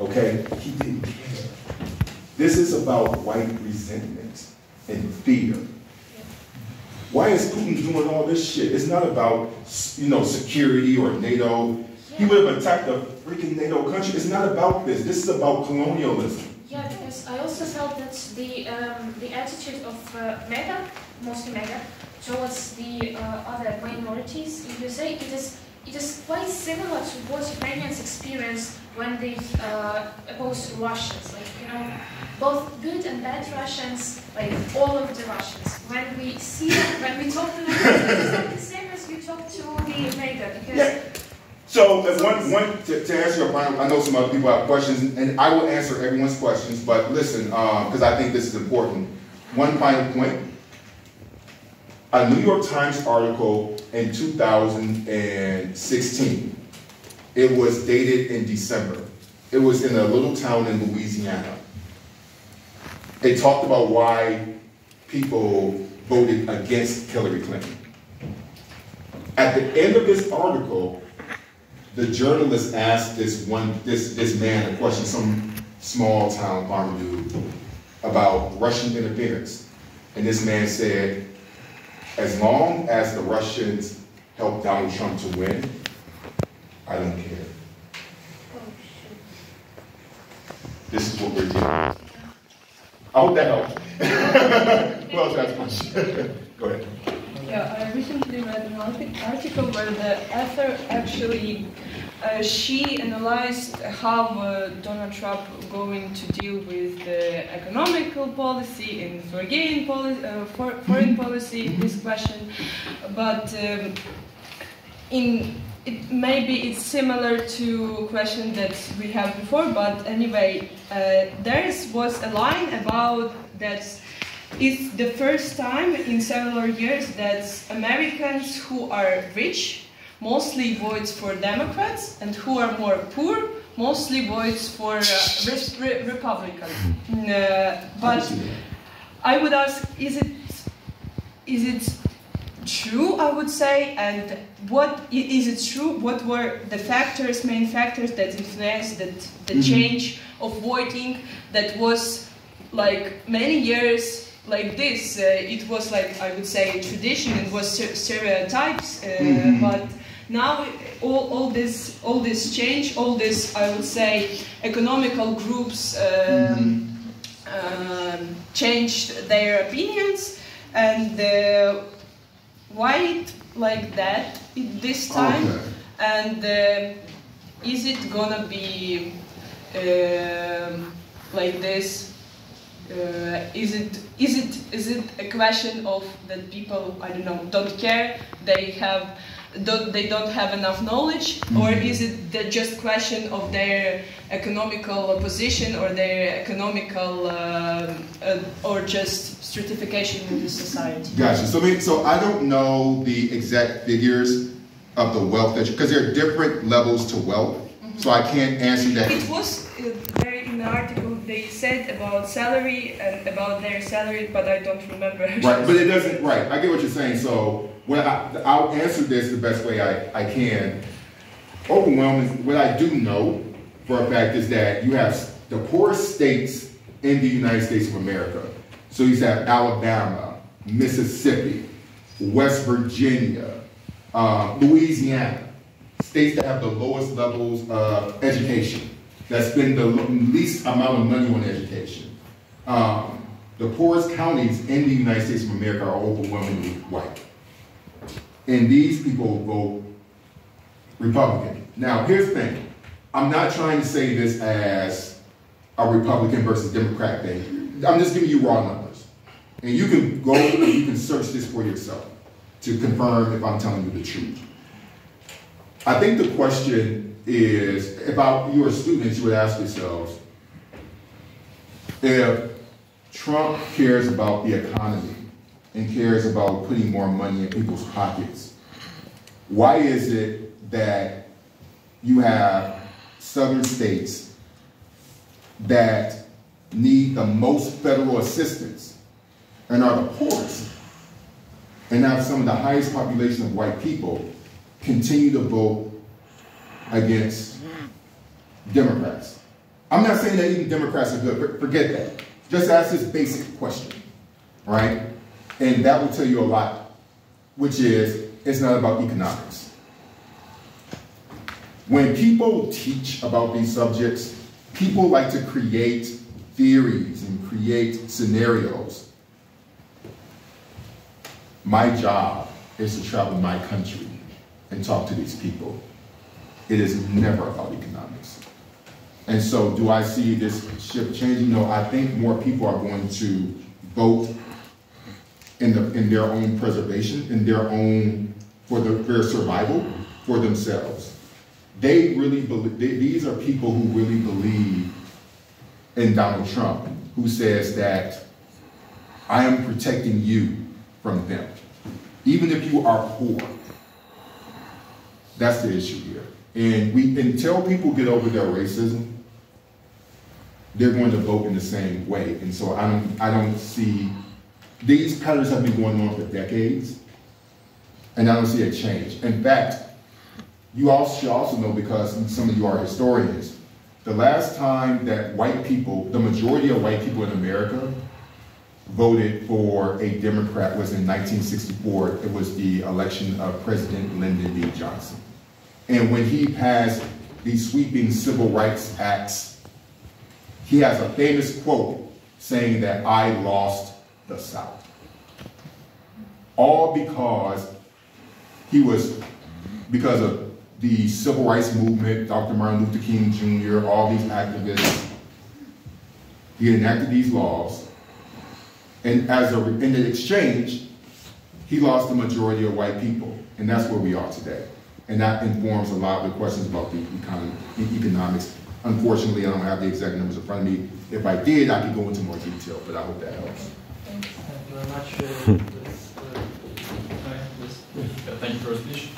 Okay? He didn't care. This is about white resentment and fear. Why is Putin doing all this shit? It's not about, you know, security or NATO. He would have attacked a freaking NATO country. It's not about this. This is about colonialism. Yeah, because I also felt that the attitude of MAGA, mostly MAGA, towards the other minorities in USA, it is quite similar to what Ukrainians experienced when they opposed Russians. Like, you know, both good and bad Russians, like all of the Russians. When we see them, when we talk to them, it's not the same as we talk to the MAGA. Because yeah. So, to answer your point, I know some other people have questions, and I will answer everyone's questions, but listen, because I think this is important. One final point. A New York Times article in 2016, it was dated in December. It was in a little town in Louisiana. They talked about why people voted against Hillary Clinton. At the end of this article, the journalist asked this man a question, some small town farmer dude, about Russian interference. And this man said, as long as the Russians help Donald Trump to win, I don't care. This is what we're doing. I hope that helps. Who else has a question? Go ahead. Yeah, I recently read an article where the author actually, she analyzed how Donald Trump going to deal with the economical policy and foreign policy in this question, but maybe it's similar to a question that we have before, but anyway, there was a line about that it's the first time in several years that Americans who are rich mostly vote for Democrats, and who are more poor mostly votes for Republican. But I would ask, is it true? I would say, and what is it true? What were the main factors that influenced the change of voting that was like many years? Like this, it was like, I would say, tradition, it was stereotypes, but now all this change, all this, I would say, economical groups changed their opinions, and why it like that this time, okay. And is it gonna be like this? Is it a question of that people, I don't know, don't care, they don't have enough knowledge, or is it just question of their economical position or their economical or just stratification in the society? Gotcha. So I don't know the exact figures of the wealth that because there are different levels to wealth. So I can't answer that. It was very in the article they said about salary and about their salary, but I don't remember. Right, but it doesn't. Right, I get what you're saying. So I'll answer this the best way I can. Overwhelming. What I do know for a fact is that you have the poorest states in the United States of America. So you have Alabama, Mississippi, West Virginia, Louisiana. States that have the lowest levels of education, that spend the least amount of money on education. The poorest counties in the United States of America are overwhelmingly white. And these people vote Republican. Now, here's the thing. I'm not trying to say this as a Republican versus Democrat thing. I'm just giving you raw numbers. And you can go and you can search this for yourself to confirm if I'm telling you the truth. I think the question is, about your students, you would ask yourselves, if Trump cares about the economy and cares about putting more money in people's pockets, why is it that you have southern states that need the most federal assistance and are the poorest and have some of the highest population of white people continue to vote against Democrats? I'm not saying that even Democrats are good, but forget that. Just ask this basic question, right? And that will tell you a lot, which is, it's not about economics. When people teach about these subjects, people like to create theories and create scenarios. My job is to travel my country and talk to these people. It is never about economics. And so do I see this shift changing? No, I think more people are going to vote in their own preservation, in their own, for their survival, for themselves. They really believe, these are people who really believe in Donald Trump, who says that I am protecting you from them. Even if you are poor. That's the issue here. And until people get over their racism, they're going to vote in the same way. And so I don't see, these patterns have been going on for decades, and I don't see a change. In fact, you all should also know, because some of you are historians, the last time that white people, the majority of white people in America, voted for a Democrat was in 1964. It was the election of President Lyndon B. Johnson. And when he passed these sweeping civil rights acts, he has a famous quote saying that I lost the South. All because because of the civil rights movement, Dr. Martin Luther King Jr., all these activists, he enacted these laws. And in the exchange, he lost the majority of white people. And that's where we are today. And that informs a lot of the questions about the economics. Unfortunately, I don't have the exact numbers in front of me. If I did, I could go into more detail, but I hope that helps. Thank you very much. Thank you for your speech.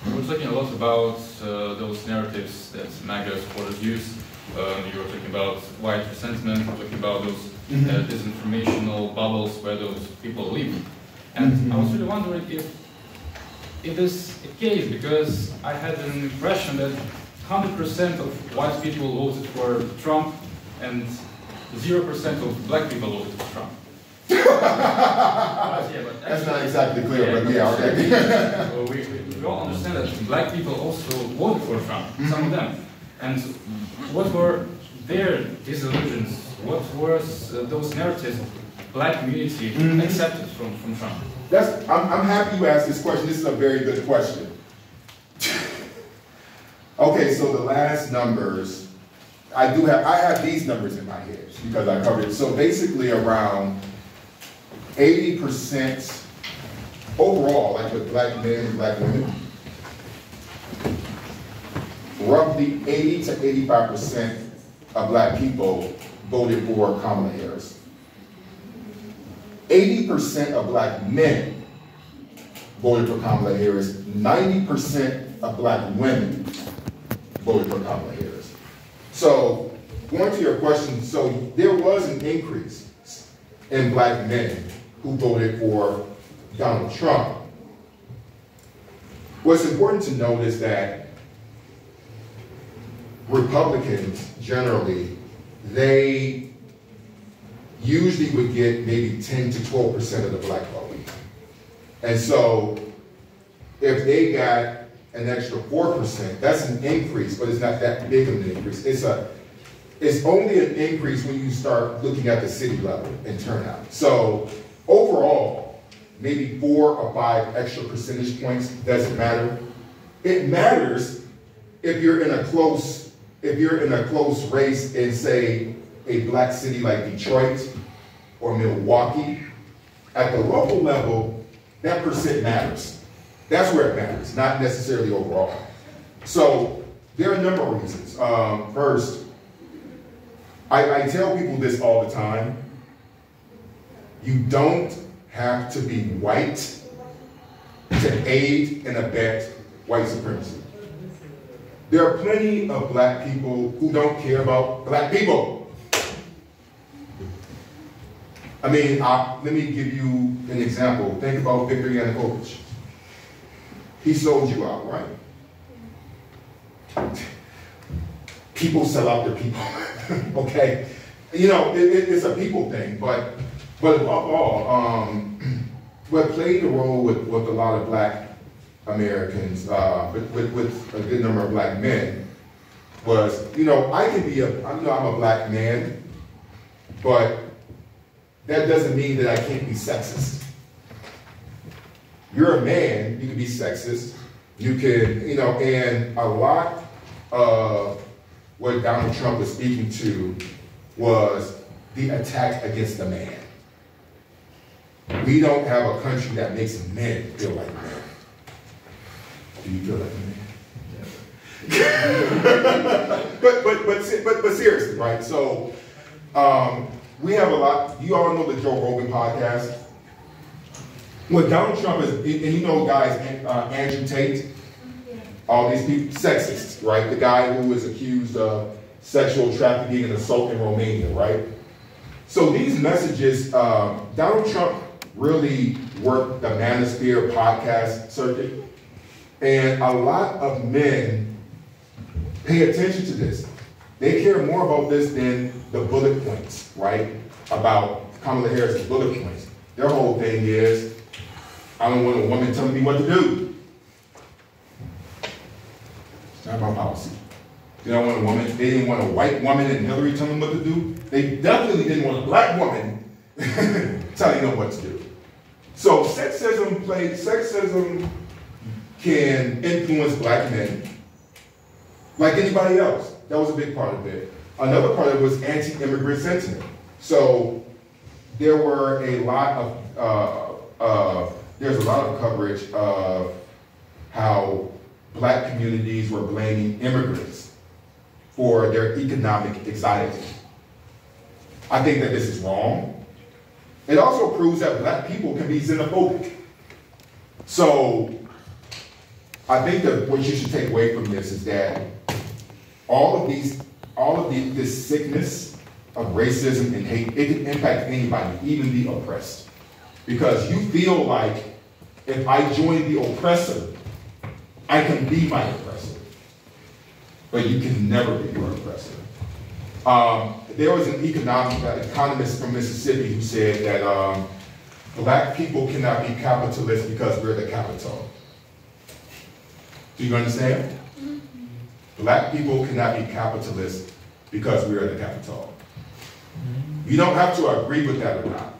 We were talking a lot about those narratives that MAGA supporters use. You were talking about white resentment, you were talking about those disinformational bubbles where those people live. And I was really wondering if this is the case, because I had an impression that 100% of white people voted for Trump and 0% of black people voted for Trump. That's not exactly clear, but yeah, okay. We all understand that black people also voted for Trump, some of them. And what were their disillusions? What was those narratives black community accepted from Trump? I'm happy you asked this question. This is a very good question. Okay, so the last numbers, I have these numbers in my head because I covered it. So basically around 80% overall, like with black men and black women, roughly 80 to 85% of black people voted for Kamala Harris. 80% of black men voted for Kamala Harris. 90% of black women voted for Kamala Harris. So, going to your question, so there was an increase in black men who voted for Donald Trump. What's important to note is that Republicans, generally, they usually would get maybe 10 to 12% of the black vote. And so, if they got an extra 4%, that's an increase, but it's not that big of an increase. It's only an increase when you start looking at the city level and turnout. So overall, maybe 4 or 5 extra percentage points doesn't matter. It matters if you're in a close race in, say, a black city like Detroit or Milwaukee. At the local level, that percent matters. That's where it matters, not necessarily overall. So there are a number of reasons. First, I tell people this all the time. You don't have to be white to aid and abet white supremacy. There are plenty of black people who don't care about black people. I mean, let me give you an example. Think about Viktor Yanukovych. He sold you out, right? people sell out their people, okay? You know, it's a people thing, but above all, what played a role with a lot of black Americans, with a good number of black men, was, you know, I'm a black man, but that doesn't mean that I can't be sexist. You're a man, you can be sexist, you can, you know, and a lot of what Donald Trump was speaking to was the attack against the man. We don't have a country that makes men feel like men. Do you feel like a man? but seriously, right? So we have a lot. You all know the Joe Rogan podcast. What Donald Trump is, and you know, guys, Andrew Tate, all these people, sexist, right? The guy who was accused of sexual trafficking and assault in Romania, right? So these messages, Donald Trump really worked the Manosphere podcast circuit, and a lot of men pay attention to this. They care more about this than the bullet points, right? About Kamala Harris's bullet points. Their whole thing is, I don't want a woman telling me what to do. It's not about policy. They don't want a woman, they didn't want a white woman and Hillary telling them what to do. They definitely didn't want a black woman telling them what to do. So sexism can influence black men like anybody else. That was a big part of it. Another part of it was anti-immigrant sentiment. So there were a lot of, there's a lot of coverage of how black communities were blaming immigrants for their economic anxiety. I think that this is wrong. It also proves that black people can be xenophobic. So I think that what you should take away from this is that all of this sickness of racism and hate, it can impact anybody, even the oppressed. Because you feel like if I join the oppressor, I can be my oppressor. But you can never be your oppressor. There was an economist from Mississippi who said that black people cannot be capitalists because we're the capital. Do you understand? Mm-hmm. Black people cannot be capitalists because we are the capital. You don't have to agree with that or not.